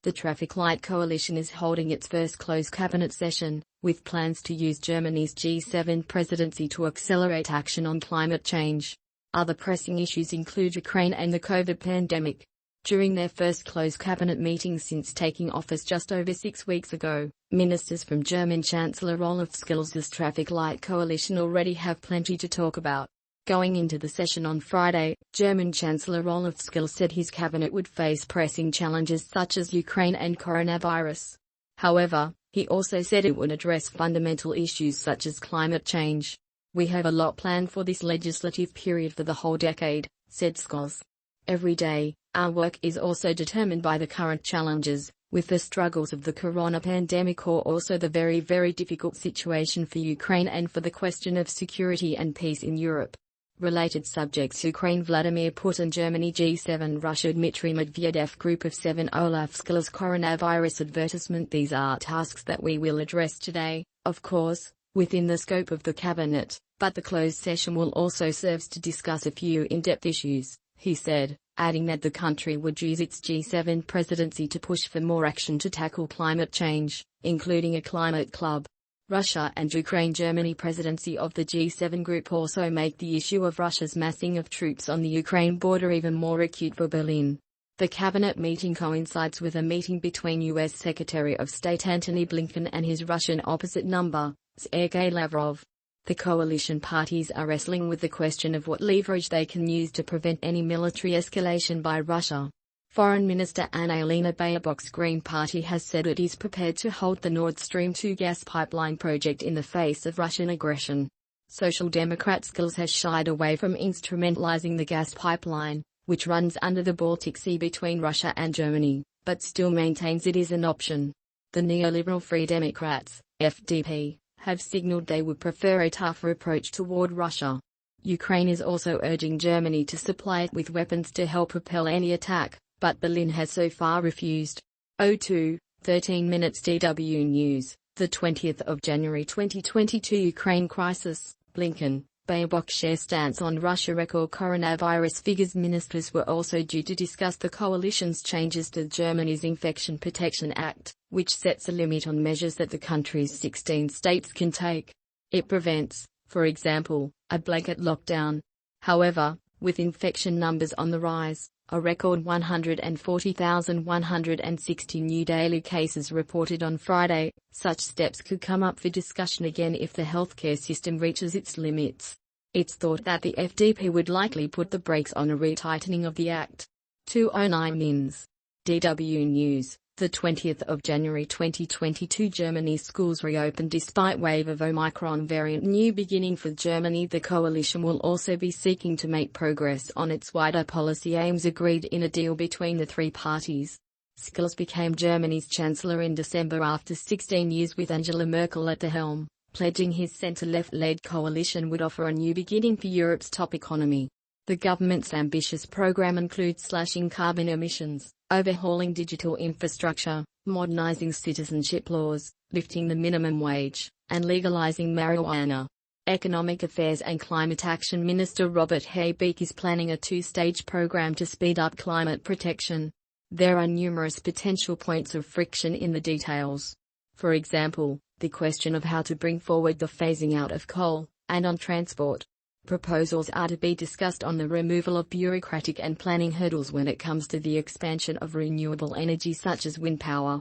The Traffic Light Coalition is holding its first closed cabinet session, with plans to use Germany's G7 presidency to accelerate action on climate change. Other pressing issues include Ukraine and the COVID pandemic. During their first closed cabinet meeting since taking office just over 6 weeks ago, ministers from German Chancellor Olaf Scholz's Traffic Light Coalition already have plenty to talk about. Going into the session on Friday, German Chancellor Olaf Scholz said his cabinet would face pressing challenges such as Ukraine and coronavirus. However, he also said it would address fundamental issues such as climate change. "We have a lot planned for this legislative period for the whole decade," said Scholz. "Every day, our work is also determined by the current challenges, with the struggles of the corona pandemic or also the very, very difficult situation for Ukraine and for the question of security and peace in Europe." Related subjects: Ukraine Vladimir Putin, Germany G7, Russia Dmitry Medvedev, Group of 7, Olaf Scholz, coronavirus advertisement. These are tasks that we will address today, of course, within the scope of the cabinet, but the closed session will also serve to discuss a few in-depth issues, he said, adding that the country would use its G7 presidency to push for more action to tackle climate change, including a climate club. Russia and Ukraine. Germany presidency of the G7 group also make the issue of Russia's massing of troops on the Ukraine border even more acute for Berlin. The cabinet meeting coincides with a meeting between U.S. Secretary of State Antony Blinken and his Russian opposite number, Sergei Lavrov. The coalition parties are wrestling with the question of what leverage they can use to prevent any military escalation by Russia. Foreign Minister Annalena Baerbock's Green Party has said it is prepared to halt the Nord Stream 2 gas pipeline project in the face of Russian aggression. Social Democrat Scholz has shied away from instrumentalizing the gas pipeline, which runs under the Baltic Sea between Russia and Germany, but still maintains it is an option. The neoliberal Free Democrats, FDP, have signaled they would prefer a tougher approach toward Russia. Ukraine is also urging Germany to supply it with weapons to help repel any attack, but Berlin has so far refused. 13 minutes DW News, the 20th of January 2022. Ukraine crisis, Blinken, Baerbock share stance on Russia. Record coronavirus figures. Ministers were also due to discuss the coalition's changes to Germany's Infection Protection Act, which sets a limit on measures that the country's 16 states can take. It prevents, for example, a blanket lockdown. However, with infection numbers on the rise, a record 140,160 new daily cases reported on Friday, such steps could come up for discussion again if the healthcare system reaches its limits. It's thought that the FDP would likely put the brakes on a retightening of the act. 209 Mins. DW News, the 20th of January 2022. Germany's schools reopened despite wave of Omicron variant. New beginning for Germany. The coalition will also be seeking to make progress on its wider policy aims agreed in a deal between the three parties. Scholz became Germany's chancellor in December after 16 years with Angela Merkel at the helm, pledging his centre-left-led coalition would offer a new beginning for Europe's top economy. The government's ambitious program includes slashing carbon emissions, overhauling digital infrastructure, modernizing citizenship laws, lifting the minimum wage, and legalizing marijuana. Economic Affairs and Climate Action Minister Robert Habeck is planning a two-stage program to speed up climate protection. There are numerous potential points of friction in the details. For example, the question of how to bring forward the phasing out of coal, and on transport. Proposals are to be discussed on the removal of bureaucratic and planning hurdles when it comes to the expansion of renewable energy such as wind power.